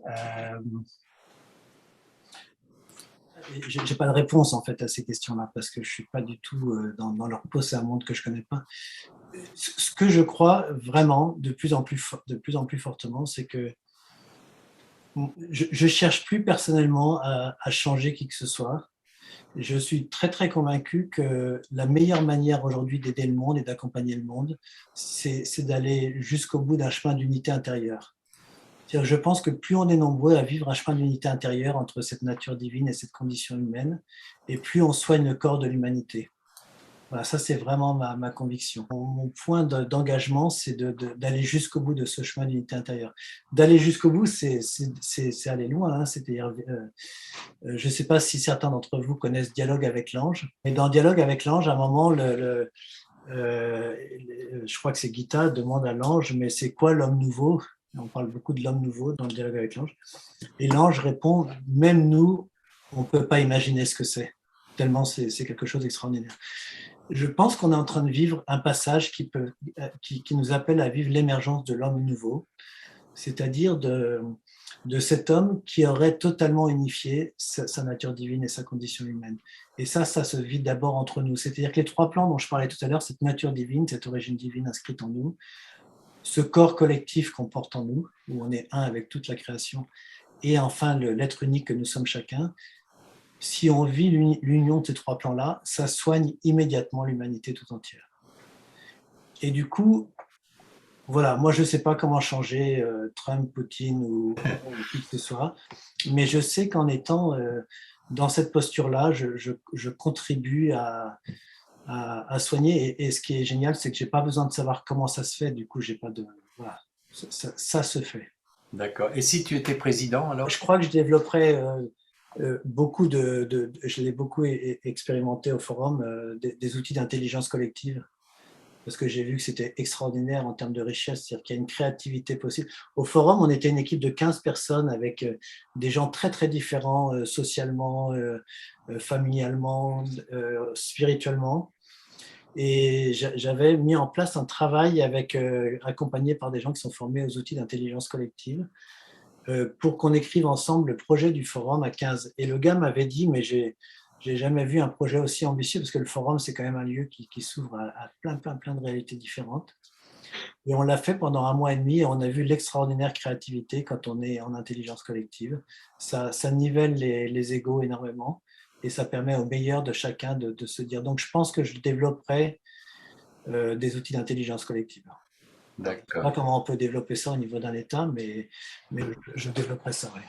Euh, j'ai pas de réponse en fait à ces questions-là parce que je suis pas du tout dans leur peau, c'est un monde que je connais pas. Ce que je crois vraiment de plus en plus fortement, c'est que je cherche plus personnellement à changer qui que ce soit. Je suis très très convaincu que la meilleure manière aujourd'hui d'aider le monde et d'accompagner le monde, c'est d'aller jusqu'au bout d'un chemin d'unité intérieure. C'est-à-dire, je pense que plus on est nombreux à vivre un chemin d'unité intérieure entre cette nature divine et cette condition humaine, et plus on soigne le corps de l'humanité. Voilà, ça c'est vraiment ma conviction. Mon point d'engagement, c'est d'aller jusqu'au bout de ce chemin d'unité intérieure. D'aller jusqu'au bout, c'est aller loin. Hein, c'est-à-dire, je ne sais pas si certains d'entre vous connaissent Dialogue avec l'ange, mais dans Dialogue avec l'ange, à un moment, je crois que c'est Gita demande à l'ange, mais c'est quoi l'homme nouveau? On parle beaucoup de l'homme nouveau dans le Dialogue avec l'ange. Et l'ange répond, même nous, on ne peut pas imaginer ce que c'est, tellement c'est quelque chose d'extraordinaire. Je pense qu'on est en train de vivre un passage qui nous appelle à vivre l'émergence de l'homme nouveau, c'est-à-dire de cet homme qui aurait totalement unifié sa nature divine et sa condition humaine. Et ça se vit d'abord entre nous. C'est-à-dire que les trois plans dont je parlais tout à l'heure, cette nature divine, cette origine divine inscrite en nous, ce corps collectif qu'on porte en nous, où on est un avec toute la création, et enfin l'être unique que nous sommes chacun, si on vit l'union de ces trois plans-là, ça soigne immédiatement l'humanité tout entière. Et du coup, voilà, moi je ne sais pas comment changer Trump, Poutine ou qui que ce soit, mais je sais qu'en étant dans cette posture-là, je contribue à soigner. Et ce qui est génial, c'est que je n'ai pas besoin de savoir comment ça se fait. Du coup, j'ai pas de. Voilà, ça se fait. D'accord. Et si tu étais président, alors? Je crois que je développerais beaucoup je l'ai beaucoup expérimenté au forum, des outils d'intelligence collective, parce que j'ai vu que c'était extraordinaire en termes de richesse, c'est-à-dire qu'il y a une créativité possible. Au forum, on était une équipe de 15 personnes avec des gens très très différents socialement, familialement, spirituellement. Et j'avais mis en place un travail accompagné par des gens qui sont formés aux outils d'intelligence collective pour qu'on écrive ensemble le projet du forum à 15. Et le gars m'avait dit, mais j'ai jamais vu un projet aussi ambitieux, parce que le forum, c'est quand même un lieu qui s'ouvre à plein de réalités différentes. Et on l'a fait pendant un mois et demi, et on a vu l'extraordinaire créativité quand on est en intelligence collective. Ça nivelle les égos énormément, et ça permet au meilleur de chacun de se dire. Donc je pense que je développerai des outils d'intelligence collective. Je ne sais pas D'accord. comment on peut développer ça au niveau d'un État, mais je développerai ça, oui.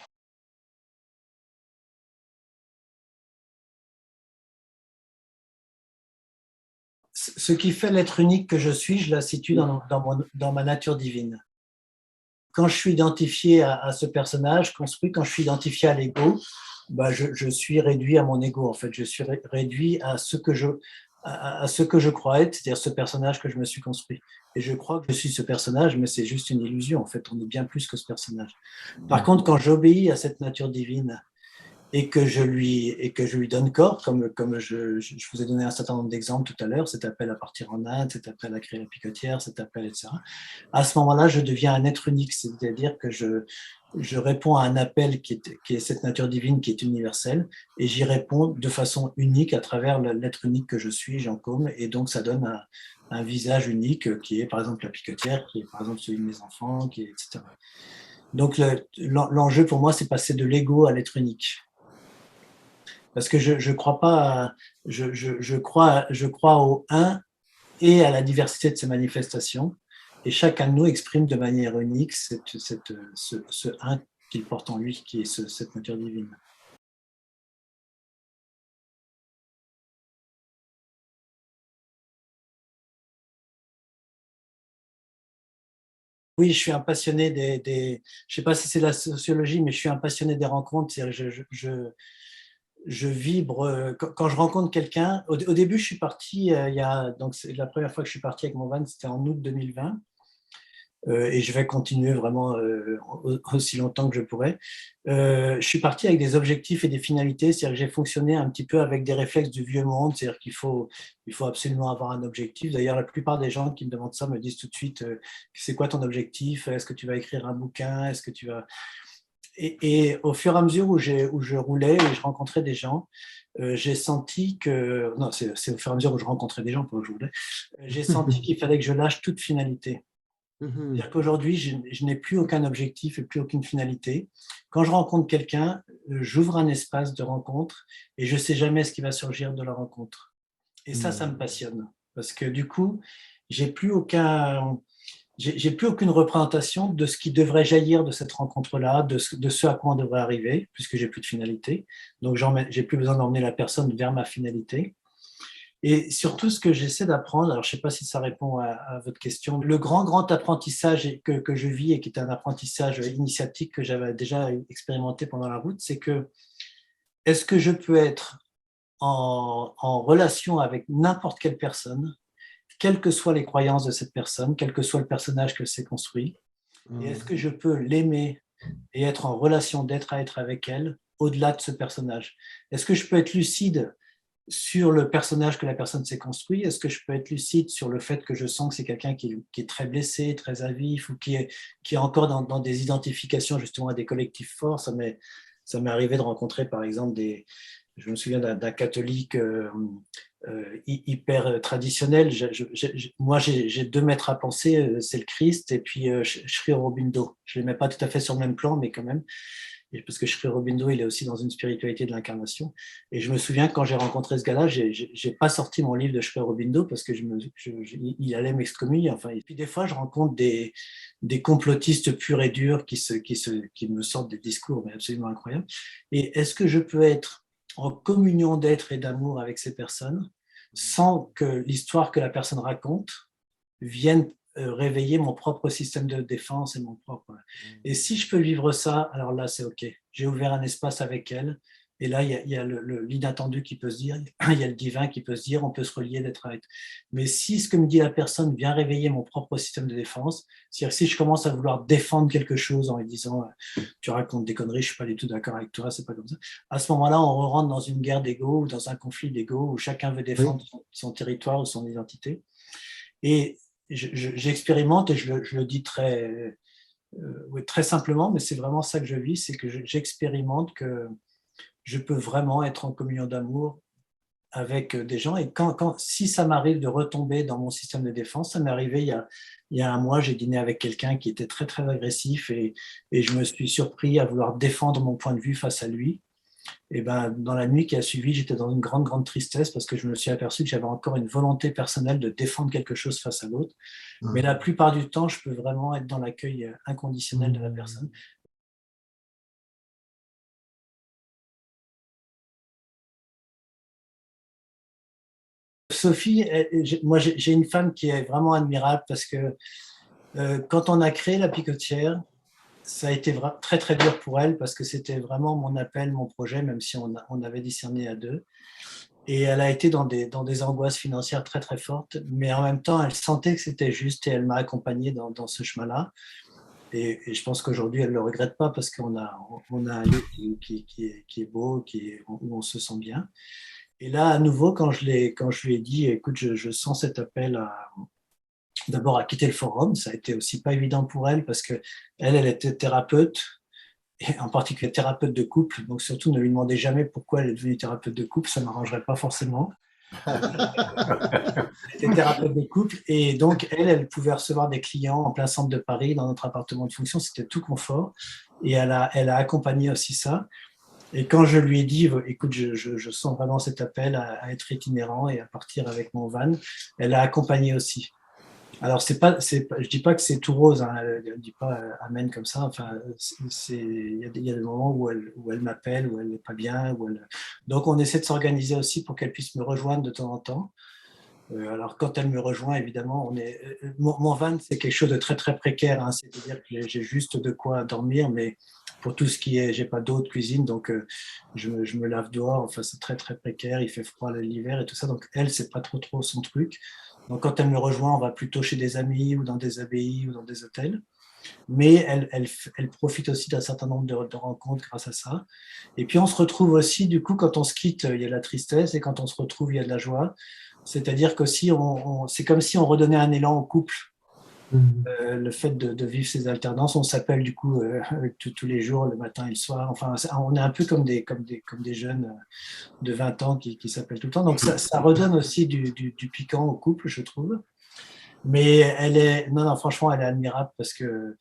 Ce qui fait l'être unique que je suis, je la situe dans ma nature divine. Quand je suis identifié à ce personnage construit, quand je suis identifié à l'ego, bah je suis réduit à mon ego, en fait. Je suis réduit à ce que je crois être, c'est-à-dire ce personnage que je me suis construit. Et je crois que je suis ce personnage, mais c'est juste une illusion. En fait, on est bien plus que ce personnage. Par contre, quand j'obéis à cette nature divine, et que je lui donne corps, comme je vous ai donné un certain nombre d'exemples tout à l'heure, cet appel à partir en Inde, cet appel à créer la picotière, cet appel, etc. À ce moment-là, je deviens un être unique, c'est-à-dire que je réponds à un appel qui est cette nature divine qui est universelle, et j'y réponds de façon unique à travers l'être unique que je suis, Jean Côme, et donc ça donne un visage unique qui est par exemple la picotière, qui est par exemple celui de mes enfants, etc. Donc l'enjeu pour moi, c'est passer de l'ego à l'être unique. Parce que je crois pas, je crois au un et à la diversité de ses manifestations. Et chacun de nous exprime de manière unique ce un qu'il porte en lui, qui est cette nature divine. Oui, je suis un passionné je sais pas si c'est la sociologie, mais je suis un passionné des rencontres. Je vibre quand je rencontre quelqu'un. Au début, je suis parti, donc c'est la première fois que je suis parti avec mon van, c'était en août 2020. et je vais continuer vraiment aussi longtemps que je pourrai. Je suis parti avec des objectifs et des finalités, c'est-à-dire que j'ai fonctionné un petit peu avec des réflexes du vieux monde, c'est-à-dire il faut absolument avoir un objectif. D'ailleurs, la plupart des gens qui me demandent ça me disent tout de suite, c'est quoi ton objectif? Est-ce que tu vas écrire un bouquin? Est-ce que tu vas... Et au fur et à mesure où je roulais et je rencontrais des gens, j'ai senti que, non, c'est au fur et à mesure où je rencontrais des gens, pas où je roulais, j'ai senti qu'il fallait que je lâche toute finalité. Mhm. C'est-à-dire qu'aujourd'hui, je n'ai plus aucun objectif et plus aucune finalité. Quand je rencontre quelqu'un, j'ouvre un espace de rencontre et je ne sais jamais ce qui va surgir de la rencontre. Et ça me passionne. Parce que du coup, j'ai plus aucun, j'ai plus aucune représentation de ce qui devrait jaillir de cette rencontre-là, de ce à quoi on devrait arriver, puisque j'ai plus de finalité. Donc, j'ai plus besoin d'emmener la personne vers ma finalité. Et surtout, ce que j'essaie d'apprendre, alors je ne sais pas si ça répond à votre question, le grand apprentissage que je vis et qui est un apprentissage initiatique que j'avais déjà expérimenté pendant la route, c'est que est-ce que je peux être en relation avec n'importe quelle personne, quelles que soient les croyances de cette personne, quel que soit le personnage qu'elle s'est construit, et est-ce que je peux l'aimer et être en relation d'être à être avec elle au-delà de ce personnage? Est-ce que je peux être lucide sur le personnage que la personne s'est construit? Est-ce que je peux être lucide sur le fait que je sens que c'est quelqu'un qui est très blessé, très à vif, ou qui est encore dans des identifications justement à des collectifs forts? Ça m'est arrivé de rencontrer par exemple je me souviens d'un catholique hyper traditionnel. Moi, j'ai deux maîtres à penser, c'est le Christ et puis Sri Aurobindo. Je ne les mets pas tout à fait sur le même plan, mais quand même. Parce que Sri Aurobindo, il est aussi dans une spiritualité de l'incarnation. Et je me souviens que quand j'ai rencontré ce gars-là, j'ai pas sorti mon livre de Sri Aurobindo parce que il allait m'excommunier. Enfin, et puis des fois, je rencontre des complotistes purs et durs qui me sortent des discours mais absolument incroyables. Et est-ce que je peux être en communion d'être et d'amour avec ces personnes sans que l'histoire que la personne raconte vienne réveiller mon propre système de défense et mon propre. Et si je peux vivre ça, alors là, c'est OK. J'ai ouvert un espace avec elle. Et là, il y a l'inattendu qui peut se dire, il y a le divin qui peut se dire, on peut se relier d'être avec. Mais si ce que me dit la personne vient réveiller mon propre système de défense, c'est-à-dire que si je commence à vouloir défendre quelque chose en lui disant, tu racontes des conneries, je suis pas du tout d'accord avec toi, c'est pas comme ça. À ce moment-là, on rentre dans une guerre d'ego ou dans un conflit d'ego où chacun veut défendre son territoire ou son identité. Et j'expérimente et je le dis oui, très simplement, mais c'est vraiment ça que je vis, c'est que j'expérimente que je peux vraiment être en communion d'amour avec des gens. Et si ça m'arrive de retomber dans mon système de défense, ça m'est arrivé il y a un mois, j'ai dîné avec quelqu'un qui était très, très agressif et je me suis surpris à vouloir défendre mon point de vue face à lui. Et ben, dans la nuit qui a suivi, j'étais dans une grande, grande tristesse parce que je me suis aperçu que j'avais encore une volonté personnelle de défendre quelque chose face à l'autre. Mais la plupart du temps, je peux vraiment être dans l'accueil inconditionnel de la personne. Sophie, moi j'ai une femme qui est vraiment admirable parce que quand on a créé la Picotière, ça a été très très dur pour elle parce que c'était vraiment mon appel, mon projet, même si on avait discerné à deux. Et elle a été dans des angoisses financières très très fortes, mais en même temps, elle sentait que c'était juste et elle m'a accompagné dans ce chemin-là. Et je pense qu'aujourd'hui, elle ne le regrette pas parce qu'on a un lieu qui est beau, où on se sent bien. Et là, à nouveau, quand je lui ai dit, écoute, je sens cet appel d'abord à quitter le forum, ça a été aussi pas évident pour elle parce que elle était thérapeute, et en particulier thérapeute de couple. Donc surtout, ne lui demandez jamais pourquoi elle est devenue thérapeute de couple, ça ne m'arrangerait pas forcément. Elle était thérapeute de couple et donc elle pouvait recevoir des clients en plein centre de Paris dans notre appartement de fonction, c'était tout confort. Et elle a accompagné aussi ça. Et quand je lui ai dit, écoute, je sens vraiment cet appel à être itinérant et à partir avec mon van, elle a accompagné aussi. Alors, je dis pas que c'est tout rose, hein, elle dit pas amen comme ça. Enfin, il y a des moments où elle m'appelle, où elle n'est pas bien, donc on essaie de s'organiser aussi pour qu'elle puisse me rejoindre de temps en temps. Alors, quand elle me rejoint, évidemment, mon van, c'est quelque chose de très, très précaire, hein, c'est-à-dire que j'ai juste de quoi dormir, mais pour tout ce qui est, j'ai pas d'eau de cuisine, donc je me lave dehors, enfin, c'est très, très précaire, il fait froid l'hiver et tout ça, donc elle, c'est pas trop son truc. Donc, quand elle me rejoint, on va plutôt chez des amis ou dans des abbayes ou dans des hôtels. Mais elle profite aussi d'un certain nombre de rencontres grâce à ça. Et puis, on se retrouve aussi, du coup, quand on se quitte, il y a de la tristesse, et quand on se retrouve, il y a de la joie. C'est-à-dire qu'aussi, c'est comme si on redonnait un élan au couple. Mhm. Le fait de vivre ces alternances, on s'appelle du coup tous les jours, le matin et le soir. Enfin, on est un peu comme des jeunes de 20 ans qui s'appellent tout le temps. Donc, ça redonne aussi du piquant au couple, je trouve. Mais non, non, franchement, elle est admirable parce que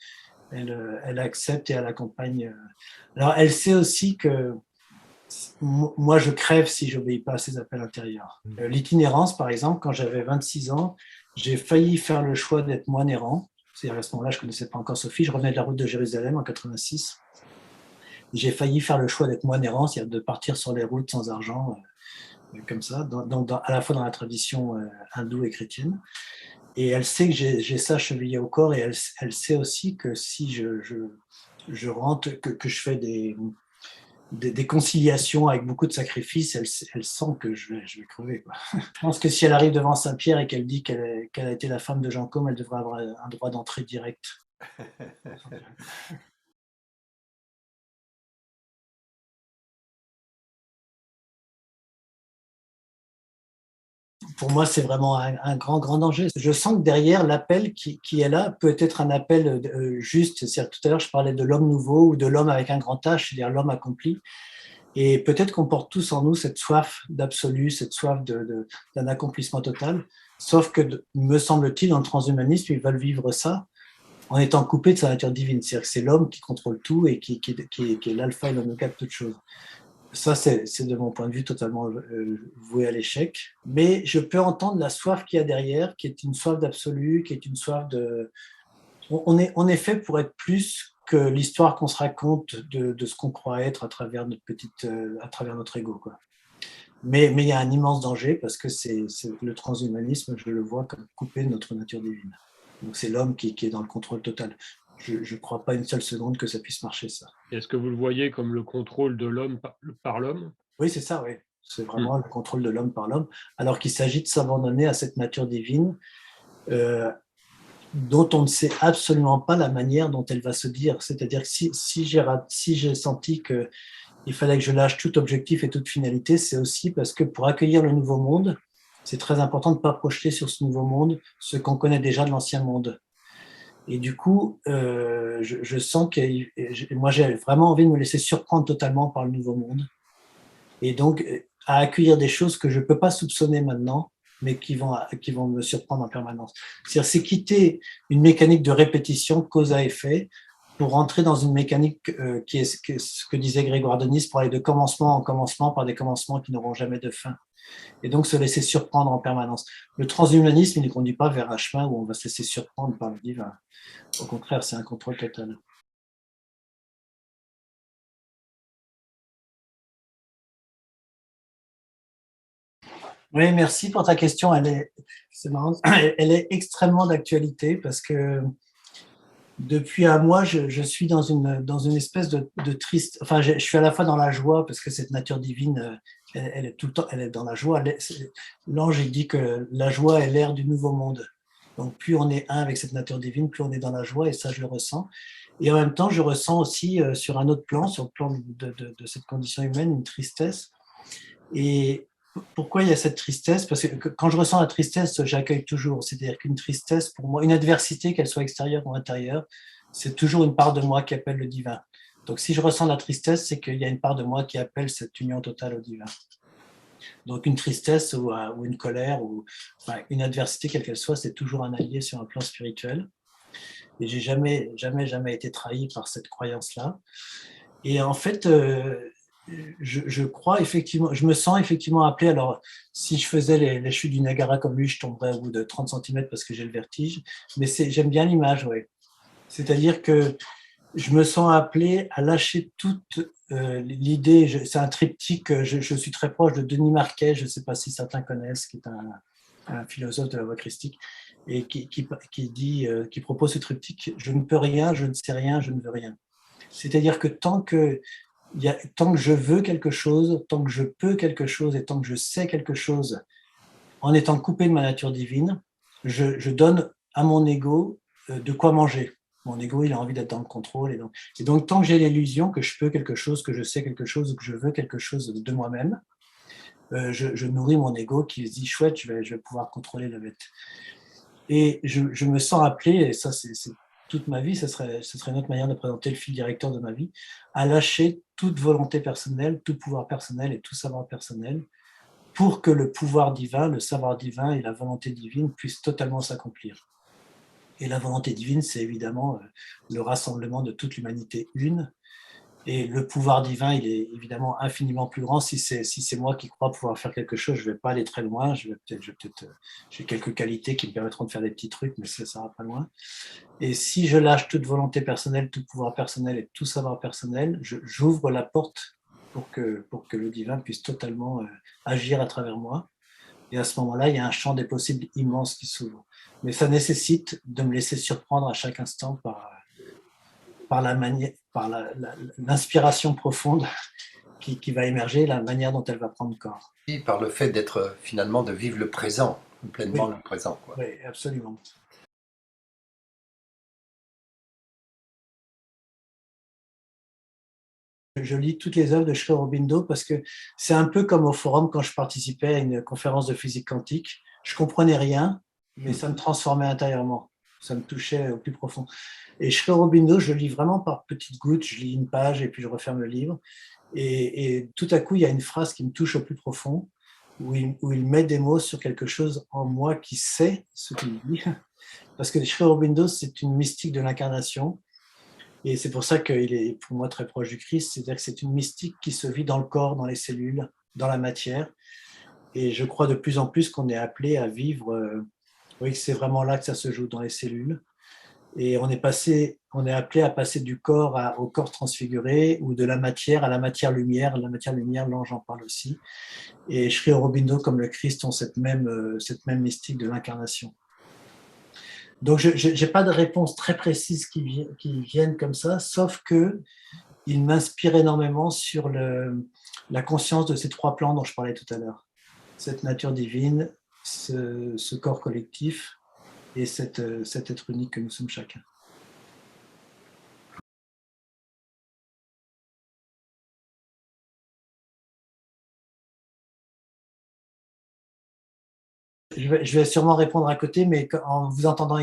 elle accepte et elle accompagne. Alors, elle sait aussi que moi, je crève si j'obéis pas à ses appels intérieurs. L'itinérance, par exemple, quand j'avais 26 ans, j'ai failli faire le choix d'être moine errant. C'est-à-dire à ce moment-là, je ne connaissais pas encore Sophie. Je revenais de la route de Jérusalem en 86. J'ai failli faire le choix d'être moine errant, c'est-à-dire de partir sur les routes sans argent, comme ça, à la fois dans la tradition hindoue et chrétienne. Et elle sait que j'ai ça chevillé au corps, et elle sait aussi que si je rentre, que je fais des conciliations avec beaucoup de sacrifices, elle sent que je vais crever, quoi. Je pense que si elle arrive devant Saint-Pierre et qu'elle dit qu'elle a été la femme de Jean Côme, elle devrait avoir un droit d'entrée direct. Pour moi, c'est vraiment un grand, grand danger. Je sens que derrière, l'appel qui est là peut être un appel juste. C'est-à-dire, tout à l'heure, je parlais de l'homme nouveau ou de l'homme avec un grand H, c'est-à-dire l'homme accompli. Et peut-être qu'on porte tous en nous cette soif d'absolu, cette soif d'un accomplissement total. Sauf que, me semble-t-il, dans le transhumanisme, ils veulent vivre ça en étant coupés de sa nature divine. C'est-à-dire que c'est l'homme qui contrôle tout et qui est l'alpha et l'oméga de toute chose. Ça, c'est de mon point de vue totalement voué à l'échec. Mais je peux entendre la soif qu'il y a derrière, qui est une soif d'absolu, qui est une soif de... On est fait pour être plus que l'histoire qu'on se raconte de ce qu'on croit être à travers à travers notre ego, quoi. Mais il y a un immense danger parce que le transhumanisme, je le vois comme coupé de notre nature divine. Donc c'est l'homme qui est dans le contrôle total. Je ne crois pas une seule seconde que ça puisse marcher, ça. Est-ce que vous le voyez comme le contrôle de l'homme par l'homme? Oui, c'est ça, oui. C'est vraiment le contrôle de l'homme par l'homme, alors qu'il s'agit de s'abandonner à cette nature divine euh, dont on ne sait absolument pas la manière dont elle va se dire. C'est-à-dire que si j'ai senti qu'il fallait que je lâche tout objectif et toute finalité, c'est aussi parce que pour accueillir le nouveau monde, c'est très important de ne pas projeter sur ce nouveau monde ce qu'on connaît déjà de l'ancien monde. Et du coup, je sens que moi, j'ai vraiment envie de me laisser surprendre totalement par le nouveau monde. Et donc, à accueillir des choses que je ne peux pas soupçonner maintenant, mais qui vont me surprendre en permanence. C'est quitter une mécanique de répétition, cause à effet, pour rentrer dans une mécanique qui est ce que disait Grégoire de Nice, pour aller de commencement en commencement par des commencements qui n'auront jamais de fin. Et donc se laisser surprendre en permanence. Le transhumanisme, il ne conduit pas vers un chemin où on va se laisser surprendre par le divin. Au contraire, c'est un contrôle total. Oui, merci pour ta question. C'est marrant, elle est extrêmement d'actualité parce que depuis un mois, je suis dans une espèce de triste. Enfin, je suis à la fois dans la joie parce que cette nature divine, elle est tout le temps, elle est dans la joie. L'ange, il dit que la joie est l'air du nouveau monde. Donc, plus on est un avec cette nature divine, plus on est dans la joie, et ça, je le ressens. Et en même temps, je ressens aussi sur un autre plan, sur le plan de cette condition humaine, une tristesse. Et pourquoi il y a cette tristesse? Parce que quand je ressens la tristesse, j'accueille toujours. C'est-à-dire qu'une tristesse, pour moi, une adversité, qu'elle soit extérieure ou intérieure, c'est toujours une part de moi qui appelle le divin. Donc si je ressens la tristesse, c'est qu'il y a une part de moi qui appelle cette union totale au divin. Donc une tristesse ou une colère ou enfin, une adversité, quelle qu'elle soit, c'est toujours un allié sur un plan spirituel. Et j'ai jamais été trahi par cette croyance-là. Et en fait, je crois effectivement, je me sens effectivement appelé. Alors, si je faisais les chutes du Niagara comme lui, je tomberais au bout de 30 cm parce que j'ai le vertige. Mais j'aime bien l'image, oui. C'est-à-dire que je me sens appelé à lâcher toute l'idée. C'est un triptyque. Je suis très proche de Denis Marquet, je ne sais pas si certains connaissent, qui est un philosophe de la voie christique, et qui propose ce triptyque: je ne peux rien, je ne sais rien, je ne veux rien. C'est-à-dire que tant que je veux quelque chose, tant que je peux quelque chose et tant que je sais quelque chose, en étant coupé de ma nature divine, je donne à mon ego de quoi manger. Mon ego, il a envie d'être dans le contrôle. Et donc tant que j'ai l'illusion que je peux quelque chose, que je sais quelque chose, ou que je veux quelque chose de moi-même, je nourris mon ego qui se dit chouette, je vais pouvoir contrôler la bête. Et je me sens appelé, et ça c'est toute ma vie, ce serait une autre manière de présenter le fil directeur de ma vie, à lâcher toute volonté personnelle, tout pouvoir personnel et tout savoir personnel, pour que le pouvoir divin, le savoir divin et la volonté divine puissent totalement s'accomplir. Et la volonté divine, c'est évidemment le rassemblement de toute l'humanité une. Et le pouvoir divin, il est évidemment infiniment plus grand. Si c'est moi qui crois pouvoir faire quelque chose, je ne vais pas aller très loin. J'ai quelques qualités qui me permettront de faire des petits trucs, mais ça va pas loin. Et si je lâche toute volonté personnelle, tout pouvoir personnel et tout savoir personnel, j'ouvre la porte pour que le divin puisse totalement agir à travers moi. Et à ce moment-là, il y a un champ des possibles immense qui s'ouvre. Mais ça nécessite de me laisser surprendre à chaque instant par l'inspiration profonde qui va émerger, la manière dont elle va prendre corps. Et par le fait d'être finalement de vivre le présent, pleinement Oui. le présent, quoi. Oui, absolument. Je lis toutes les œuvres de Sri Aurobindo parce que c'est un peu comme au forum quand je participais à une conférence de physique quantique. Je comprenais rien, mais ça me transformait intérieurement. Ça me touchait au plus profond. Et Sri Aurobindo, je lis vraiment par petites gouttes. Je lis une page et puis je referme le livre. Et tout à coup, il y a une phrase qui me touche au plus profond, où il met des mots sur quelque chose en moi qui sait ce qu'il dit. Parce que Sri Aurobindo, c'est une mystique de l'incarnation. Et c'est pour ça qu'il est pour moi très proche du Christ, c'est-à-dire que c'est une mystique qui se vit dans le corps, dans les cellules, dans la matière. Et je crois de plus en plus qu'on est appelé à vivre, oui, c'est vraiment là que ça se joue, dans les cellules. Et on est appelé à passer du corps au corps transfiguré, ou de la matière à la matière-lumière. La matière-lumière, l'ange en parle aussi. Et Sri Aurobindo, comme le Christ, ont cette même mystique de l'incarnation. Donc, je n'ai pas de réponse très précise qui viennent comme ça, sauf qu'il m'inspire énormément sur la conscience de ces trois plans dont je parlais tout à l'heure. Cette nature divine, ce corps collectif et cet être unique que nous sommes chacun. Je vais sûrement répondre à côté, mais en vous entendant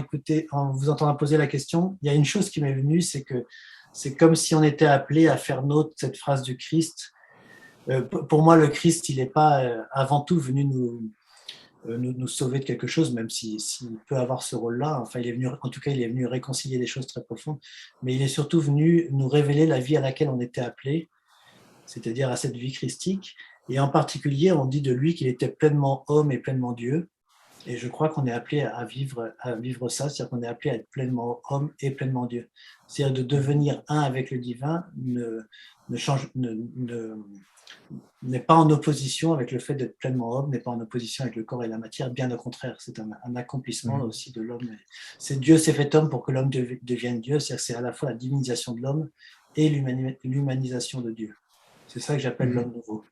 poser la question, il y a une chose qui m'est venue, c'est que c'est comme si on était appelé à faire nôtre cette phrase du Christ. Pour moi, le Christ, il n'est pas avant tout venu nous sauver de quelque chose, même s'il peut avoir ce rôle-là. Enfin, en tout cas, il est venu réconcilier des choses très profondes, mais il est surtout venu nous révéler la vie à laquelle on était appelé, c'est-à-dire à cette vie christique. Et en particulier, on dit de lui qu'il était pleinement homme et pleinement Dieu. Et je crois qu'on est appelé à vivre ça, c'est-à-dire qu'on est appelé à être pleinement homme et pleinement Dieu. C'est-à-dire de devenir un avec le divin n'est pas en opposition avec le fait d'être pleinement homme, n'est pas en opposition avec le corps et la matière, bien au contraire, c'est un accomplissement aussi de l'homme. C'est Dieu s'est fait homme pour que l'homme devienne Dieu, c'est-à-dire c'est à la fois la divinisation de l'homme et l'humanisation de Dieu. C'est ça que j'appelle l'homme nouveau.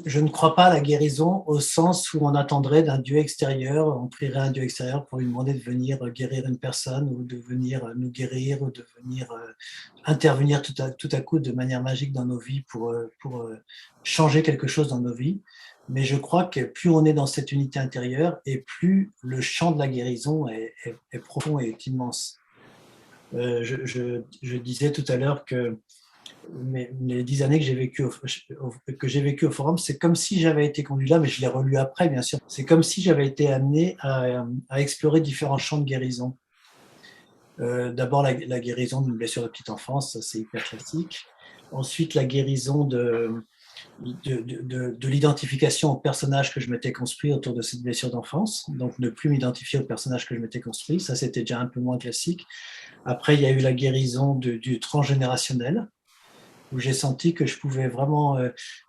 Je ne crois pas à la guérison au sens où on attendrait d'un Dieu extérieur, on prierait un Dieu extérieur pour lui demander de venir guérir une personne, ou de venir nous guérir, ou de venir intervenir tout à coup de manière magique dans nos vies pour changer quelque chose dans nos vies. Mais je crois que plus on est dans cette unité intérieure, et plus le champ de la guérison est profond et est immense. Je disais tout à l'heure que les 10 années que j'ai vécues au forum, c'est comme si j'avais été conduit là, mais je l'ai relu après, bien sûr. C'est comme si j'avais été amené à explorer différents champs de guérison. D'abord, la guérison d'une blessure de petite enfance, ça c'est hyper classique. Ensuite, la guérison de l'identification au personnage que je m'étais construit autour de cette blessure d'enfance. Donc, ne plus m'identifier au personnage que je m'étais construit, ça c'était déjà un peu moins classique. Après, il y a eu la guérison du transgénérationnel, où j'ai senti que je pouvais vraiment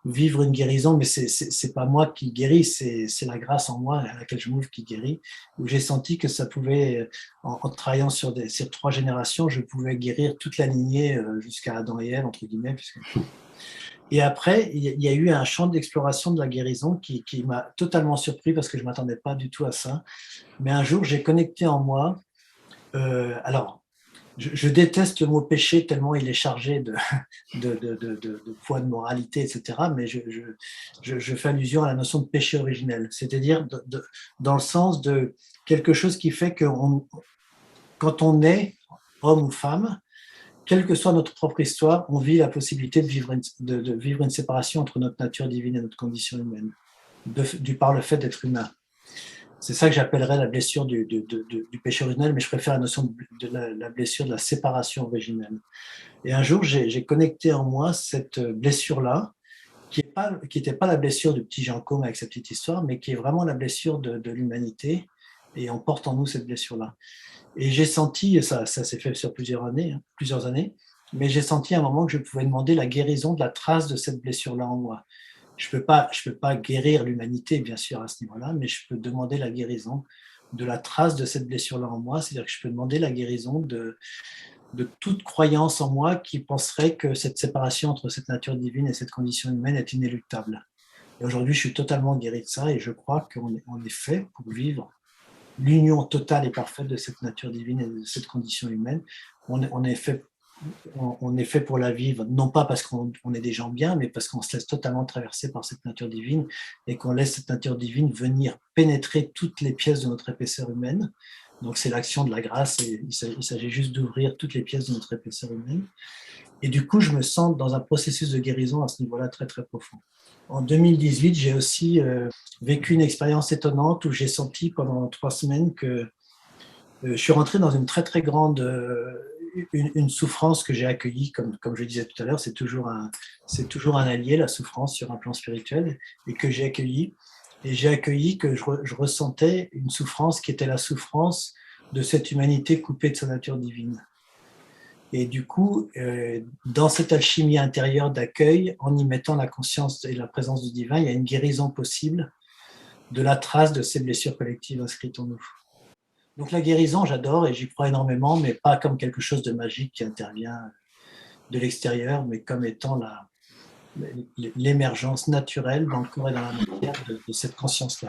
vivre une guérison, mais c'est pas moi qui guéris, c'est la grâce en moi à laquelle je m'ouvre qui guérit, où j'ai senti que ça pouvait, en travaillant sur 3 générations, je pouvais guérir toute la lignée jusqu'à Adam et Ève, entre guillemets, Et après, il y a eu un champ d'exploration de la guérison qui m'a totalement surpris parce que je ne m'attendais pas du tout à ça. Mais un jour, j'ai connecté en moi. Alors, je déteste le mot péché tellement il est chargé de poids de moralité, etc. Mais je fais allusion à la notion de péché originel, c'est-à-dire dans le sens de quelque chose qui fait que quand on est homme ou femme, quelle que soit notre propre histoire, on vit la possibilité de vivre une séparation entre notre nature divine et notre condition humaine, par le fait d'être humain. C'est ça que j'appellerais la blessure du péché originel, mais je préfère la notion de la blessure de la séparation originelle. Et un jour, j'ai connecté en moi cette blessure-là, qui n'était pas la blessure du petit Jean Côme avec sa petite histoire, mais qui est vraiment la blessure de l'humanité, et on porte en nous cette blessure-là. Et j'ai senti, ça s'est fait sur plusieurs années, mais j'ai senti à un moment que je pouvais demander la guérison de la trace de cette blessure-là en moi. Je peux pas guérir l'humanité, bien sûr, à ce niveau-là, mais je peux demander la guérison de la trace de cette blessure-là en moi, c'est-à-dire que je peux demander la guérison de toute croyance en moi qui penserait que cette séparation entre cette nature divine et cette condition humaine est inéluctable. Et aujourd'hui, je suis totalement guéri de ça et je crois qu'on est fait pour vivre l'union totale et parfaite de cette nature divine et de cette condition humaine. On est fait pour la vivre, non pas parce qu'on est des gens bien, mais parce qu'on se laisse totalement traverser par cette nature divine et qu'on laisse cette nature divine venir pénétrer toutes les pièces de notre épaisseur humaine. Donc c'est l'action de la grâce et il s'agit juste d'ouvrir toutes les pièces de notre épaisseur humaine. Et du coup, je me sens dans un processus de guérison à ce niveau-là très très profond. En 2018, j'ai aussi vécu une expérience étonnante où j'ai senti pendant 3 semaines que je suis rentré dans une très très grande une souffrance que j'ai accueillie, comme je disais tout à l'heure, c'est toujours un allié, la souffrance sur un plan spirituel, et que j'ai accueilli. Et j'ai accueilli que je ressentais une souffrance qui était la souffrance de cette humanité coupée de sa nature divine. Et du coup, dans cette alchimie intérieure d'accueil, en y mettant la conscience et la présence du divin, il y a une guérison possible de la trace de ces blessures collectives inscrites en nous. Donc la guérison, j'adore et j'y crois énormément, mais pas comme quelque chose de magique qui intervient de l'extérieur, mais comme étant l'émergence naturelle dans le corps et dans la matière de cette conscience-là.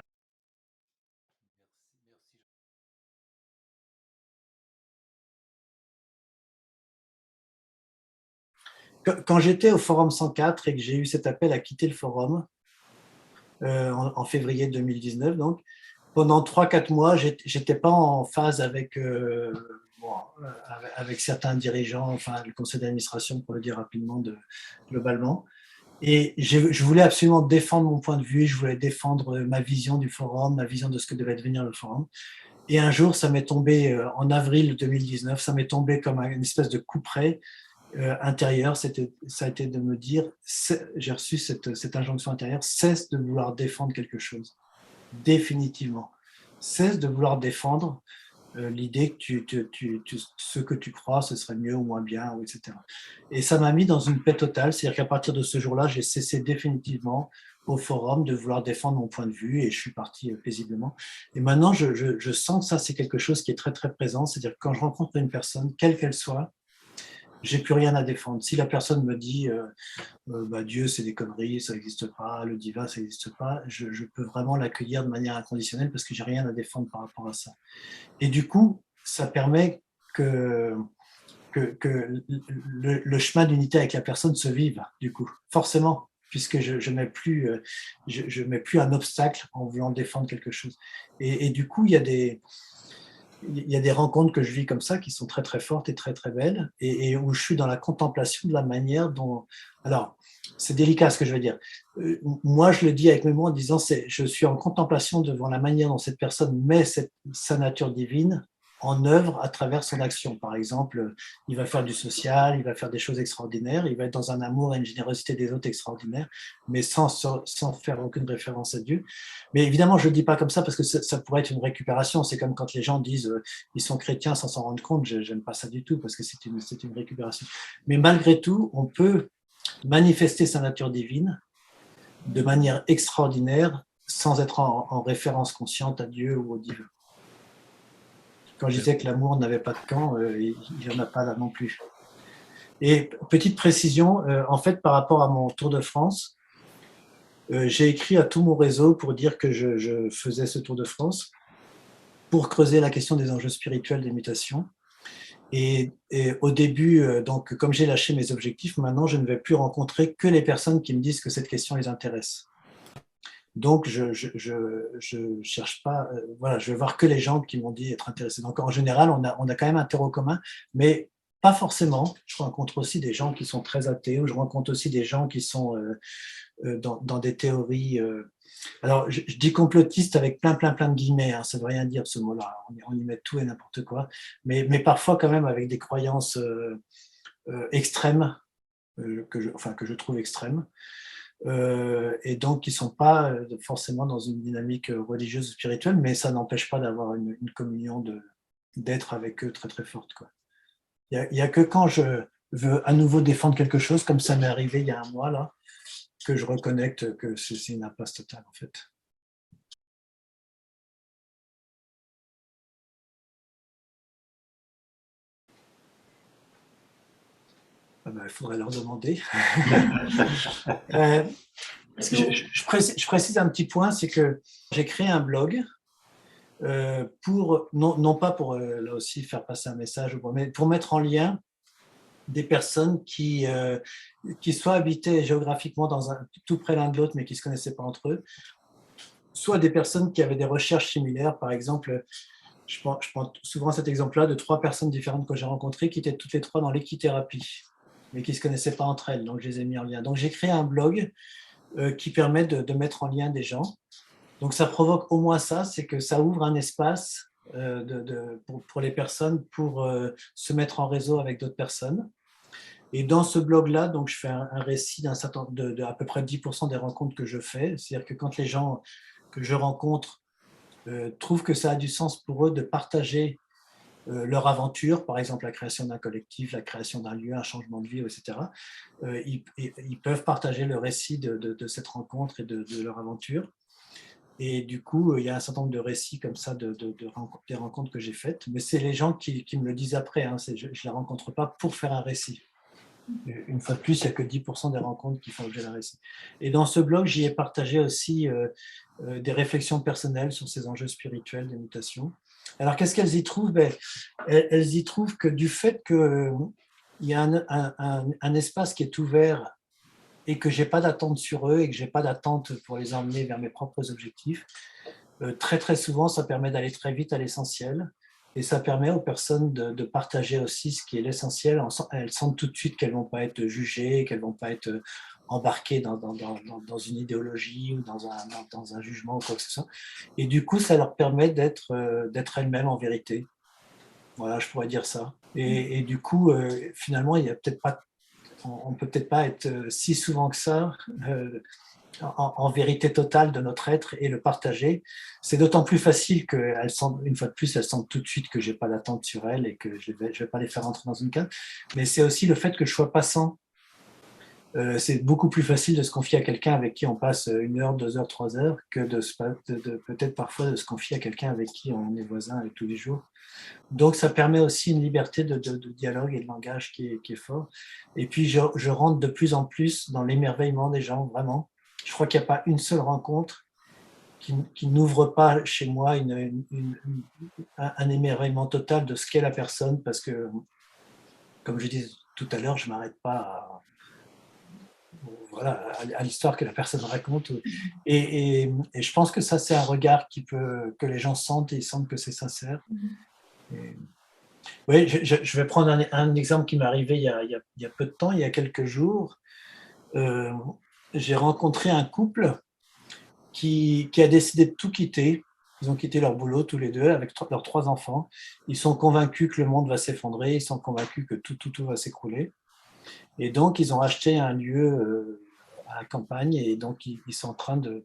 Quand j'étais au Forum 104 et que j'ai eu cet appel à quitter le Forum, en février 2019, donc, pendant 3-4 mois, je n'étais pas en phase avec certains dirigeants, enfin le conseil d'administration, pour le dire rapidement, globalement. Et je voulais absolument défendre mon point de vue, je voulais défendre ma vision du forum, ma vision de ce que devait devenir le forum. Et un jour, ça m'est tombé, en avril 2019, ça m'est tombé comme une espèce de couperet intérieur. Ça a été de me dire, j'ai reçu cette injonction intérieure, cesse de vouloir défendre quelque chose, définitivement. Cesse de vouloir défendre l'idée que ce que tu crois, ce serait mieux ou moins bien, etc. Et ça m'a mis dans une paix totale, c'est-à-dire qu'à partir de ce jour-là, j'ai cessé définitivement au forum de vouloir défendre mon point de vue et je suis parti paisiblement. Et maintenant, je sens que ça, c'est quelque chose qui est très, très présent, c'est-à-dire que quand je rencontre une personne, quelle qu'elle soit, j'ai plus rien à défendre. Si la personne me dit Dieu, c'est des conneries, ça n'existe pas, le divin, ça n'existe pas, je peux vraiment l'accueillir de manière inconditionnelle parce que j'ai rien à défendre par rapport à ça. Et du coup, ça permet que le chemin d'unité avec la personne se vive, du coup, forcément, puisque je mets plus un obstacle en voulant défendre quelque chose. Et du coup, il y a des rencontres que je vis comme ça qui sont très très fortes et très très belles et où je suis dans la contemplation de la manière dont... Alors, c'est délicat ce que je veux dire. Moi, je le dis avec mes mots en disant je suis en contemplation devant la manière dont cette personne met sa nature divine en œuvre à travers son action. Par exemple, il va faire du social, il va faire des choses extraordinaires, il va être dans un amour et une générosité des autres extraordinaires, mais sans faire aucune référence à Dieu. Mais évidemment, je ne le dis pas comme ça parce que ça pourrait être une récupération. C'est comme quand les gens disent ils sont chrétiens sans s'en rendre compte. Je n'aime pas ça du tout parce que c'est une récupération. Mais malgré tout, on peut manifester sa nature divine de manière extraordinaire sans être en référence consciente à Dieu ou au divin. Quand je disais que l'amour n'avait pas de camp, il n'y en a pas là non plus. Et petite précision, en fait, par rapport à mon Tour de France, j'ai écrit à tout mon réseau pour dire que je faisais ce Tour de France, pour creuser la question des enjeux spirituels des mutations. Et au début, donc, comme j'ai lâché mes objectifs, maintenant, je ne vais plus rencontrer que les personnes qui me disent que cette question les intéresse. Donc, je cherche pas, voilà, je vais voir que les gens qui m'ont dit être intéressés. Donc, en général, on a quand même un terreau commun, mais pas forcément. Je rencontre aussi des gens qui sont très athées, ou je rencontre aussi des gens qui sont dans des théories. Alors, je dis complotiste avec plein de guillemets, hein, ça ne veut rien dire ce mot-là. On y met tout et n'importe quoi, mais parfois quand même avec des croyances extrêmes, que je trouve extrêmes. Et donc qui ne sont pas forcément dans une dynamique religieuse ou spirituelle, mais ça n'empêche pas d'avoir une communion d'être avec eux très forte, quoi. Il y a que quand je veux à nouveau défendre quelque chose, comme ça m'est arrivé il y a un mois, là, que je reconnecte que c'est une impasse totale, en fait. Ah ben, il faudrait leur demander. Je précise un petit point, c'est que j'ai créé un blog pour, non pas pour là aussi faire passer un message, mais pour mettre en lien des personnes qui soit habitaient géographiquement tout près l'un de l'autre, mais qui ne se connaissaient pas entre eux, soit des personnes qui avaient des recherches similaires. Par exemple, je prends souvent cet exemple-là de 3 personnes différentes que j'ai rencontrées qui étaient toutes les 3 dans l'équithérapie, mais qui ne se connaissaient pas entre elles, donc je les ai mis en lien. Donc j'ai créé un blog qui permet de mettre en lien des gens. Donc ça provoque au moins ça, c'est que ça ouvre un espace pour les personnes pour se mettre en réseau avec d'autres personnes. Et dans ce blog-là, donc je fais un récit de à peu près 10% des rencontres que je fais. C'est-à-dire que quand les gens que je rencontre trouvent que ça a du sens pour eux de partager leur aventure, par exemple la création d'un collectif, la création d'un lieu, un changement de vie, etc., ils peuvent partager le récit de cette rencontre et de leur aventure. Et du coup, il y a un certain nombre de récits comme ça des rencontres que j'ai faites. Mais c'est les gens qui me le disent après. Hein, je ne les rencontre pas pour faire un récit. Une fois de plus, il n'y a que 10% des rencontres qui font l'objet d'un récit. Et dans ce blog, j'y ai partagé aussi des réflexions personnelles sur ces enjeux spirituels des mutations. Alors, qu'est-ce qu'elles y trouvent? Elles y trouvent que du fait qu'il y a un espace qui est ouvert et que je n'ai pas d'attente sur eux et que je n'ai pas d'attente pour les emmener vers mes propres objectifs, très souvent, ça permet d'aller très vite à l'essentiel. Et ça permet aux personnes de partager aussi ce qui est l'essentiel. Elles sentent tout de suite qu'elles ne vont pas être jugées, qu'elles ne vont pas être embarquées dans une idéologie ou dans un jugement ou quoi que ce soit. Et du coup, ça leur permet d'être elles-mêmes en vérité. Voilà, je pourrais dire ça. Et du coup, finalement, il y a peut-être pas, on ne peut peut-être pas être si souvent que ça en vérité totale de notre être et le partager. C'est d'autant plus facile qu'elles sentent, une fois de plus, elles sentent tout de suite que je n'ai pas d'attente sur elles et que je ne vais pas les faire entrer dans une case. Mais c'est aussi le fait que je sois passant. C'est beaucoup plus facile de se confier à quelqu'un avec qui on passe 1 heure, 2 heures, 3 heures que peut-être parfois de se confier à quelqu'un avec qui on est voisin tous les jours. Donc ça permet aussi une liberté de dialogue et de langage qui est fort. Et puis je rentre de plus en plus dans l'émerveillement des gens, vraiment. Je crois qu'il n'y a pas une seule rencontre qui n'ouvre pas chez moi un émerveillement total de ce qu'est la personne, parce que, comme je disais tout à l'heure, je ne m'arrête pas à l'histoire que la personne raconte. Et je pense que ça, c'est un regard que les gens sentent, et ils sentent que c'est sincère. Oui, je vais prendre un exemple qui m'est arrivé il y a peu de temps, il y a quelques jours. J'ai rencontré un couple qui a décidé de tout quitter. Ils ont quitté leur boulot tous les deux avec leurs 3 enfants. Ils sont convaincus que le monde va s'effondrer, ils sont convaincus que tout va s'écrouler. Et donc, ils ont acheté un lieu à la campagne, et donc ils sont en train de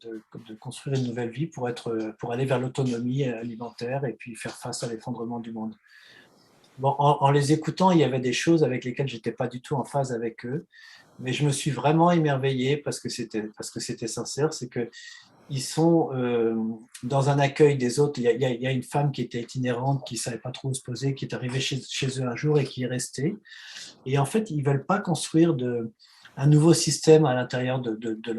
construire une nouvelle vie pour aller vers l'autonomie alimentaire et puis faire face à l'effondrement du monde. Bon, en les écoutant, il y avait des choses avec lesquelles je n'étais pas du tout en phase avec eux, mais je me suis vraiment émerveillé parce que c'était sincère. C'est que ils sont dans un accueil des autres. Il y a une femme qui était itinérante, qui ne savait pas trop où se poser, qui est arrivée chez eux un jour et qui est restée. Et en fait, ils ne veulent pas construire un nouveau système à l'intérieur de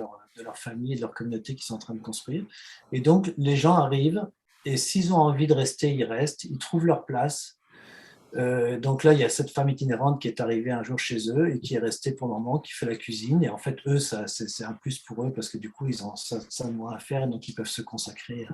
leur famille et de leur communauté qu'ils sont en train de construire. Et donc, les gens arrivent et s'ils ont envie de rester, ils restent, ils trouvent leur place. Donc là, il y a cette femme itinérante qui est arrivée un jour chez eux et qui est restée pour le moment, qui fait la cuisine. Et en fait, eux, c'est un plus pour eux parce que du coup, ils ont ça de moins à faire et donc ils peuvent se consacrer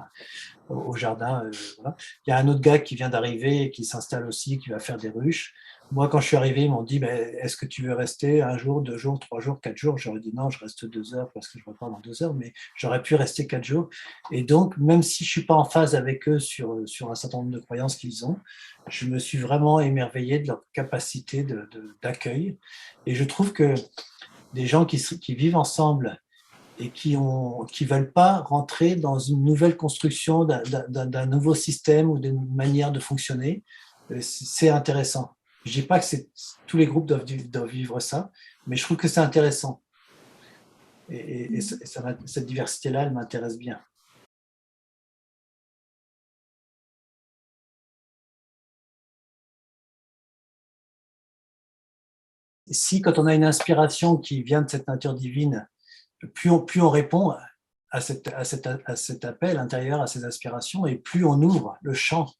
au jardin. Voilà. Il y a un autre gars qui vient d'arriver et qui s'installe aussi, qui va faire des ruches. Moi, quand je suis arrivé, ils m'ont dit est-ce que tu veux rester un jour, 2 jours, 3 jours, 4 jours? J'aurais dit non, je reste 2 heures parce que je repars dans 2 heures, mais j'aurais pu rester 4 jours. Et donc, même si je ne suis pas en phase avec eux sur un certain nombre de croyances qu'ils ont, je me suis vraiment émerveillé de leur capacité d'accueil. Et je trouve que des gens qui vivent ensemble et qui veulent pas rentrer dans une nouvelle construction d'un nouveau système ou d'une manière de fonctionner, c'est intéressant. Je dis pas que tous les groupes doivent vivre ça, mais je trouve que c'est intéressant. Et cette diversité-là, elle m'intéresse bien. Si, quand on a une inspiration qui vient de cette nature divine, plus on répond à cet appel intérieur, à ces aspirations, et plus on ouvre le champ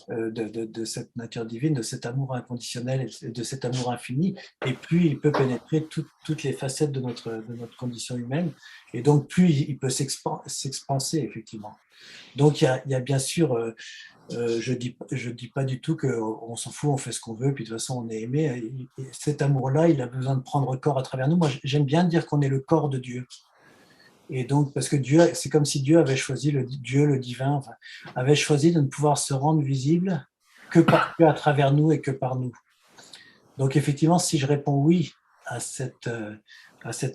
de cette nature divine, de cet amour inconditionnel et de cet amour infini, et plus il peut pénétrer toutes les facettes de notre condition humaine, et donc plus il peut s'expanser, effectivement. Donc il y a bien sûr, je dis pas du tout qu'on s'en fout, on fait ce qu'on veut, puis de toute façon on est aimé. Et cet amour-là, il a besoin de prendre corps à travers nous. Moi, j'aime bien dire qu'on est le corps de Dieu. Et donc, parce que Dieu, c'est comme si Dieu avait choisi, Dieu, le divin, enfin, avait choisi de ne pouvoir se rendre visible que à travers nous et que par nous. Donc, effectivement, si je réponds oui à cette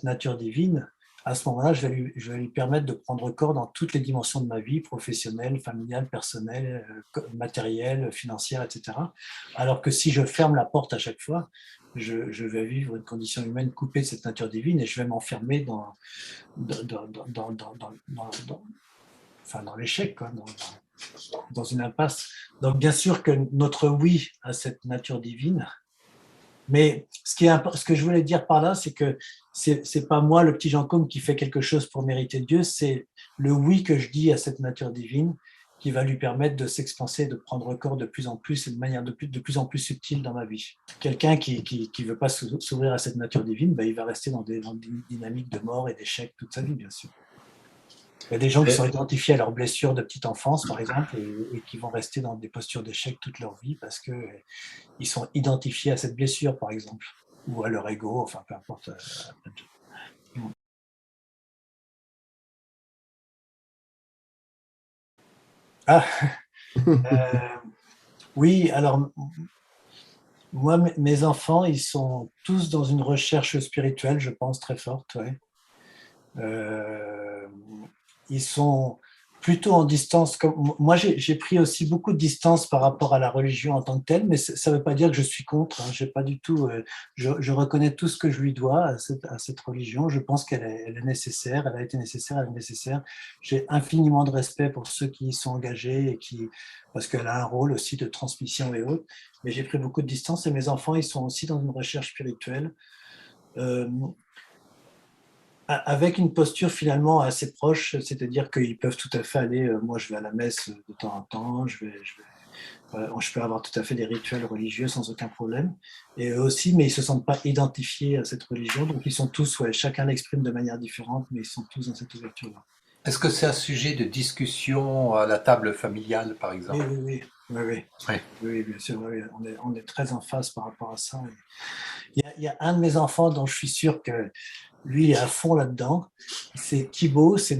nature divine, à ce moment-là, je vais lui permettre de prendre corps dans toutes les dimensions de ma vie, professionnelle, familiale, personnelle, matérielle, financière, etc. Alors que si je ferme la porte à chaque fois, je vais vivre une condition humaine coupée de cette nature divine et je vais m'enfermer dans l'échec, quoi, dans une impasse. Donc, bien sûr que notre oui à cette nature divine, mais ce que je voulais dire par là, c'est que c'est pas moi, le petit Jean Côme, qui fait quelque chose pour mériter Dieu, c'est le oui que je dis à cette nature divine qui va lui permettre de s'expanser, de prendre corps de plus en plus et de manière de plus en plus subtile dans ma vie. Quelqu'un qui veut pas s'ouvrir à cette nature divine, il va rester dans des dynamiques de mort et d'échec toute sa vie, bien sûr. Il y a des gens qui sont identifiés à leurs blessures de petite enfance, par exemple, et qui vont rester dans des postures d'échec toute leur vie parce qu'ils sont identifiés à cette blessure, par exemple, ou à leur ego, enfin, peu importe. Ah, oui, alors, moi, mes enfants, ils sont tous dans une recherche spirituelle, je pense, très forte, ouais. Euh, Ils sont plutôt en distance. Moi, j'ai pris aussi beaucoup de distance par rapport à la religion en tant que telle, mais ça ne veut pas dire que je suis contre. Hein. J'ai pas du tout. Je reconnais tout ce que je lui dois à cette religion. Je pense elle est nécessaire. Elle a été nécessaire. Elle est nécessaire. J'ai infiniment de respect pour ceux qui y sont engagés et parce qu'elle a un rôle aussi de transmission et autres. Mais j'ai pris beaucoup de distance et mes enfants, ils sont aussi dans une recherche spirituelle. Euh, avec une posture finalement assez proche, c'est-à-dire qu'ils peuvent tout à fait aller, moi je vais à la messe de temps en temps, je peux avoir tout à fait des rituels religieux sans aucun problème, et eux aussi, mais ils ne se sentent pas identifiés à cette religion, donc ils sont tous, ouais, chacun l'exprime de manière différente, mais ils sont tous dans cette ouverture-là. Est-ce que c'est un sujet de discussion à la table familiale, par Oui, exemple? oui, oui, oui, oui. Oui. Oui, bien sûr, oui, on est très en phase par rapport à ça. Il y a un de mes enfants dont je suis sûr que lui est à fond là-dedans. C'est Thibaut, c'est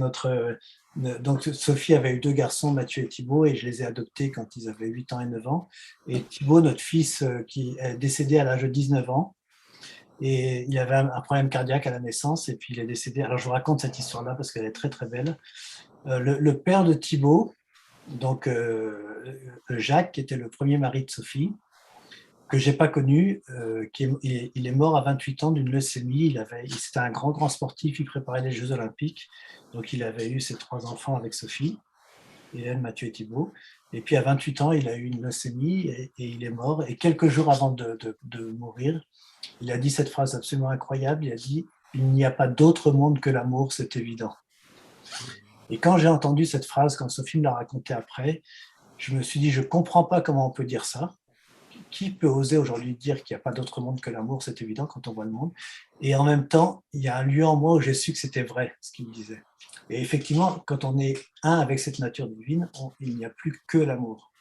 donc Sophie avait eu 2 garçons, Mathieu et Thibaut, et je les ai adoptés quand ils avaient 8 ans et 9 ans. Et Thibaut, notre fils, qui est décédé à l'âge de 19 ans, et il avait un problème cardiaque à la naissance, et puis il est décédé. Alors je vous raconte cette histoire-là parce qu'elle est très très belle. Le père de Thibaut, donc Jacques, qui était le premier mari de Sophie, que j'ai pas connu, il est mort à 28 ans d'une leucémie. C'était un grand sportif, il préparait les Jeux Olympiques, donc il avait eu ses 3 enfants avec Sophie, Hélène, Mathieu et Thibaut. Et puis à 28 ans, il a eu une leucémie et il est mort. Et quelques jours avant de mourir, il a dit cette phrase absolument incroyable. Il a dit: il n'y a pas d'autre monde que l'amour, c'est évident. Et quand j'ai entendu cette phrase, quand Sophie me l'a racontée après, je me suis dit: je ne comprends pas comment on peut dire ça. Qui peut oser aujourd'hui dire qu'il n'y a pas d'autre monde que l'amour, c'est évident quand on voit le monde. Et en même temps, il y a un lieu en moi où j'ai su que c'était vrai, ce qu'il me disait. Et effectivement, quand on est un avec cette nature divine, il n'y a plus que l'amour.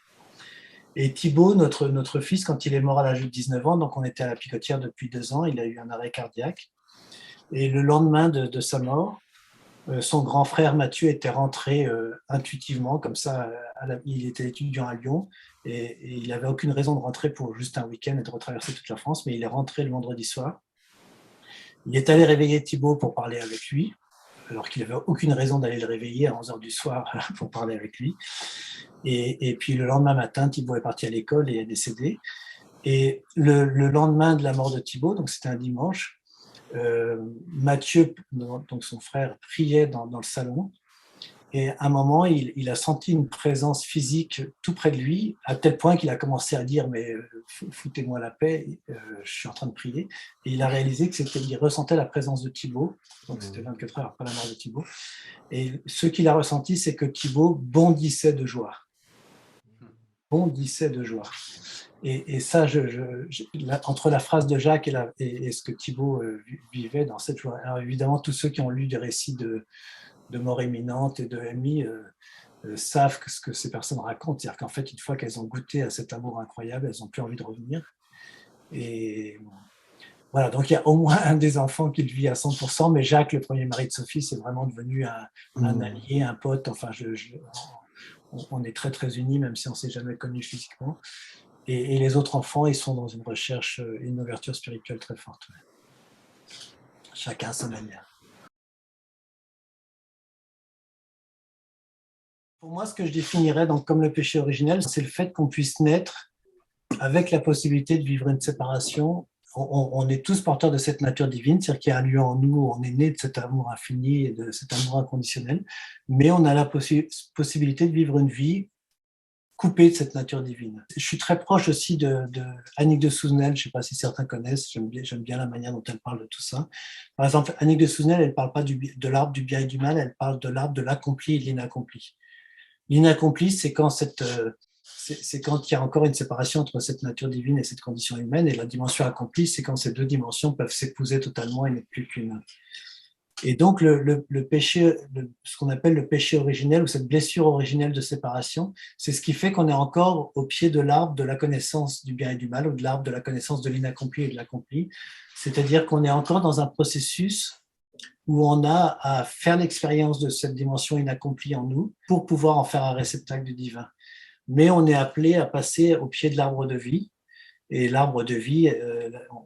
Et Thibaut, notre fils, quand il est mort à l'âge de 19 ans, donc on était à la Picotière depuis 2 ans, il a eu un arrêt cardiaque. Et le lendemain de sa mort, son grand frère Mathieu était rentré intuitivement, comme ça, il était étudiant à Lyon, et il n'avait aucune raison de rentrer pour juste un week-end et de retraverser toute la France, mais il est rentré le vendredi soir. Il est allé réveiller Thibaut pour parler avec lui, alors qu'il n'avait aucune raison d'aller le réveiller à 11h du soir pour parler avec lui. Et puis le lendemain matin, Thibaut est parti à l'école et est décédé. Et le lendemain de la mort de Thibaut, donc c'était un dimanche, Mathieu, donc son frère, priait dans le salon. Et à un moment, il a senti une présence physique tout près de lui, à tel point qu'il a commencé à dire: mais foutez-moi la paix, je suis en train de prier. Et il a réalisé qu'il ressentait la présence de Thibaut, donc c'était 24 heures après la mort de Thibaut. Et ce qu'il a ressenti, c'est que Thibaut bondissait de joie. Bondissait de joie. Et ça, entre la phrase de Jacques et ce que Thibaut vivait dans cette joie. Alors évidemment, tous ceux qui ont lu des récits de mort imminente et de MI savent ce que ces personnes racontent. C'est-à-dire qu'en fait, une fois qu'elles ont goûté à cet amour incroyable, elles n'ont plus envie de revenir. Et voilà, donc il y a au moins un des enfants qui le vit à 100%, mais Jacques, le premier mari de Sophie, c'est vraiment devenu un allié, un pote. Enfin, on est très, très unis, même si on ne s'est jamais connus physiquement. Et les autres enfants, ils sont dans une recherche, une ouverture spirituelle très forte. Chacun à sa manière. Pour moi, ce que je définirais donc comme le péché originel, c'est le fait qu'on puisse naître avec la possibilité de vivre une séparation. On est tous porteurs de cette nature divine, c'est-à-dire qu'il y a un lieu en nous, on est né de cet amour infini et de cet amour inconditionnel, mais on a la possibilité de vivre une vie coupée de cette nature divine. Je suis très proche aussi de Annick de Souzenel, je ne sais pas si certains connaissent, j'aime bien la manière dont elle parle de tout ça. Par exemple, Annick de Souzenel, elle ne parle pas de l'arbre du bien et du mal, elle parle de l'arbre de l'accompli et de l'inaccompli. L'inaccompli, c'est quand il y a encore une séparation entre cette nature divine et cette condition humaine, et la dimension accomplie, c'est quand ces deux dimensions peuvent s'épouser totalement et n'être plus qu'une. Et donc, le péché, ce qu'on appelle le péché originel ou cette blessure originelle de séparation, c'est ce qui fait qu'on est encore au pied de l'arbre de la connaissance du bien et du mal, ou de l'arbre de la connaissance de l'inaccompli et de l'accompli. C'est-à-dire qu'on est encore dans un processus où on a à faire l'expérience de cette dimension inaccomplie en nous pour pouvoir en faire un réceptacle du divin. Mais on est appelé à passer au pied de l'arbre de vie. Et l'arbre de vie,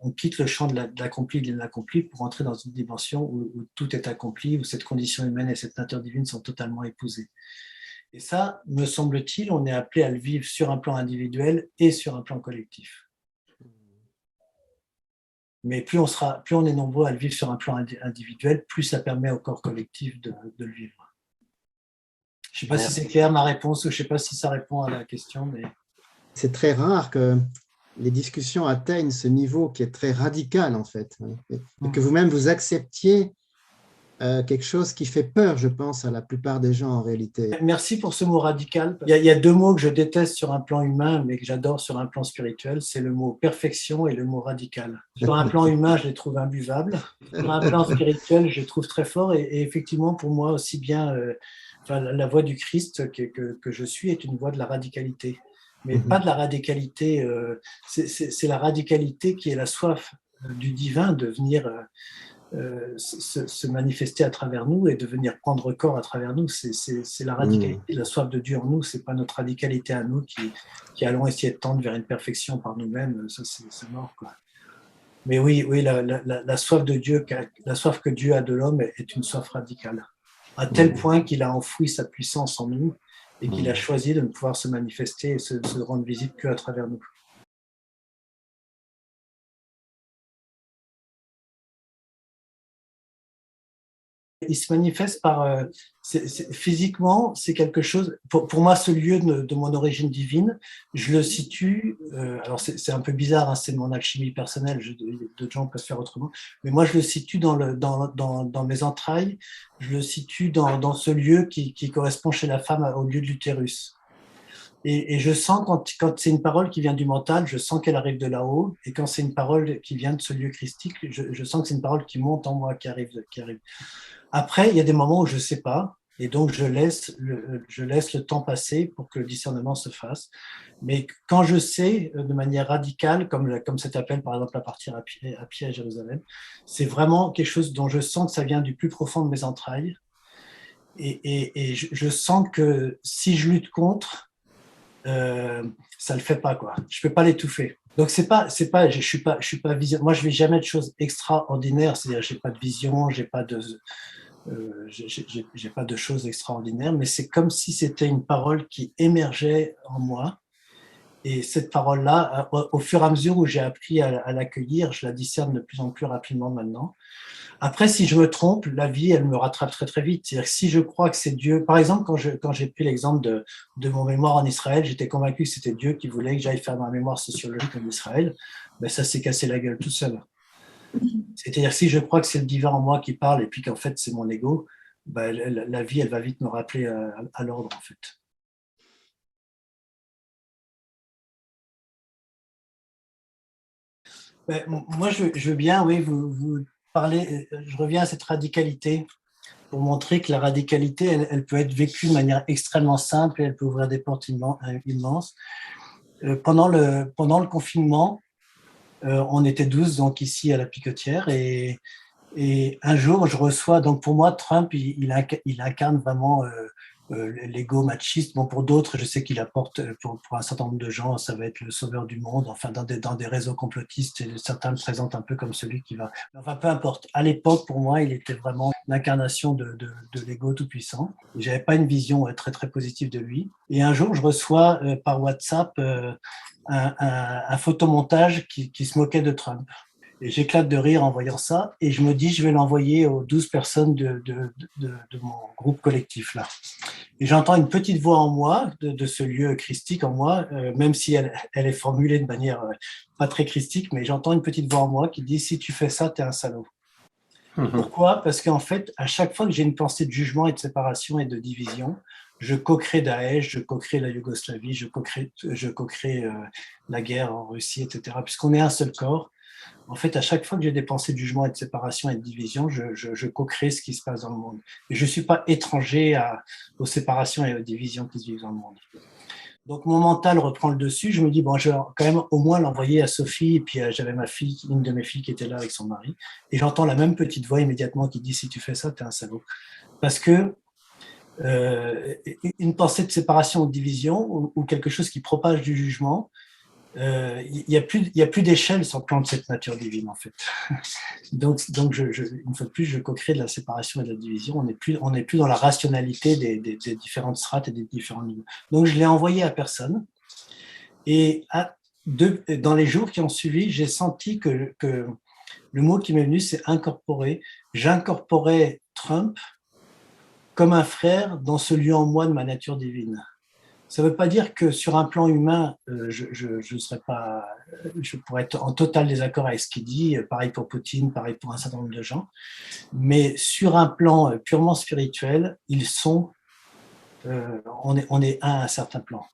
on quitte le champ de l'accompli et de l'inaccompli pour entrer dans une dimension où tout est accompli, où cette condition humaine et cette nature divine sont totalement épousées. Et ça, me semble-t-il, on est appelé à le vivre sur un plan individuel et sur un plan collectif. Mais plus on est nombreux à le vivre sur un plan individuel, plus ça permet au corps collectif de le vivre. Je ne sais pas si c'est clair ma réponse, ou je ne sais pas si ça répond à la question. Mais... C'est très rare que les discussions atteignent ce niveau qui est très radical, en fait. Et que vous-même, vous acceptiez quelque chose qui fait peur, je pense, à la plupart des gens en réalité. Merci pour ce mot radical. Il y a deux mots que je déteste sur un plan humain, mais que j'adore sur un plan spirituel, c'est le mot perfection et le mot radical. Sur un plan humain, je les trouve imbuvables. Sur un plan spirituel, je les trouve très forts. Et effectivement, pour moi, aussi bien la voie du Christ que je suis est une voie de la radicalité. Mais pas de la radicalité, c'est la radicalité qui est la soif du divin de venir se manifester à travers nous et de venir prendre corps à travers nous. C'est la radicalité, la soif de Dieu en nous, c'est pas notre radicalité à nous qui allons essayer de tendre vers une perfection par nous-mêmes, ça c'est mort, quoi. Mais oui, la soif de Dieu, la soif que Dieu a de l'homme est une soif radicale, à tel point qu'il a enfoui sa puissance en nous et qu'il a choisi de ne pouvoir se manifester et se rendre visible qu'à travers nous. Il se manifeste par… physiquement, c'est quelque chose… Pour moi, ce lieu de mon origine divine, je le situe… alors, c'est un peu bizarre, hein, c'est mon alchimie personnelle, d'autres gens peuvent faire autrement, mais moi, je le situe dans mes entrailles, je le situe dans ce lieu qui correspond chez la femme au lieu de l'utérus. Et je sens, quand c'est une parole qui vient du mental, je sens qu'elle arrive de là-haut. Et quand c'est une parole qui vient de ce lieu christique, je sens que c'est une parole qui monte en moi, qui arrive. Après, il y a des moments où je ne sais pas. Et donc, je laisse le temps passer pour que le discernement se fasse. Mais quand je sais, de manière radicale, comme cet appel, par exemple, à partir à pied à Jérusalem, c'est vraiment quelque chose dont je sens que ça vient du plus profond de mes entrailles. Et je sens que si je lutte contre, ça le fait pas, quoi. Je peux pas l'étouffer. Donc je suis pas vision. Moi, je vais jamais de choses extraordinaires. C'est-à-dire, j'ai pas de vision, j'ai pas de choses extraordinaires. Mais c'est comme si c'était une parole qui émergeait en moi. Et cette parole-là, au fur et à mesure où j'ai appris à l'accueillir, je la discerne de plus en plus rapidement maintenant. Après, si je me trompe, la vie, elle me rattrape très très vite. C'est-à-dire que si je crois que c'est Dieu, par exemple, quand j'ai pris l'exemple de mon mémoire en Israël, j'étais convaincu que c'était Dieu qui voulait que j'aille faire ma mémoire sociologique en Israël, ben ça s'est cassé la gueule tout seul. C'est-à-dire que si je crois que c'est le divin en moi qui parle et puis qu'en fait c'est mon ego, ben la vie, elle va vite me rappeler à l'ordre en fait. Ben, moi, je veux bien, oui, vous parler, je reviens à cette radicalité pour montrer que la radicalité, elle peut être vécue de manière extrêmement simple et elle peut ouvrir des portes immenses. Pendant le confinement, on était 12 donc ici à la Picotière et un jour je reçois, donc pour moi Trump il incarne vraiment l'ego machiste. Bon, pour d'autres, je sais qu'il apporte, pour un certain nombre de gens, ça va être le sauveur du monde, enfin dans des réseaux complotistes, et certains le présentent un peu comme celui qui va… Enfin, peu importe. À l'époque, pour moi, il était vraiment l'incarnation de l'ego tout-puissant. J'avais pas une vision très, très positive de lui. Et un jour, je reçois par WhatsApp un photomontage qui se moquait de Trump. Et j'éclate de rire en voyant ça, et je me dis, je vais l'envoyer aux 12 personnes de mon groupe collectif là. Et j'entends une petite voix en moi, de ce lieu christique en moi, même si elle est formulée de manière pas très christique, mais j'entends une petite voix en moi qui dit, si tu fais ça, t'es un salaud. Pourquoi ? Parce qu'en fait, à chaque fois que j'ai une pensée de jugement et de séparation et de division, je co-crée Daesh, je co-crée la Yougoslavie, je co-crée la guerre en Russie, etc. Puisqu'on est un seul corps, en fait, à chaque fois que j'ai des pensées de jugement et de séparation et de division, je co-crée ce qui se passe dans le monde. Et je ne suis pas étranger aux séparations et aux divisions qui se vivent dans le monde. Donc, mon mental reprend le dessus. Je me dis, bon, je vais quand même au moins l'envoyer à Sophie. Et puis, j'avais ma fille, une de mes filles qui était là avec son mari. Et j'entends la même petite voix immédiatement qui dit, si tu fais ça, t'es un salaud. Parce que une pensée de séparation ou de division ou quelque chose qui propage du jugement, il n'y a plus d'échelle sur le plan de cette nature divine en fait. Donc une fois de plus, je co-crée de la séparation et de la division. On n'est plus dans la rationalité des différentes strates et des différents niveaux. Donc je l'ai envoyé à personne. Et dans les jours qui ont suivi, j'ai senti que le mot qui m'est venu, c'est incorporer. J'incorporais Trump comme un frère dans ce lieu en moi de ma nature divine. Ça ne veut pas dire que sur un plan humain, je pourrais être en total désaccord avec ce qu'il dit, pareil pour Poutine, pareil pour un certain nombre de gens, mais sur un plan purement spirituel, on est un à un certain plan.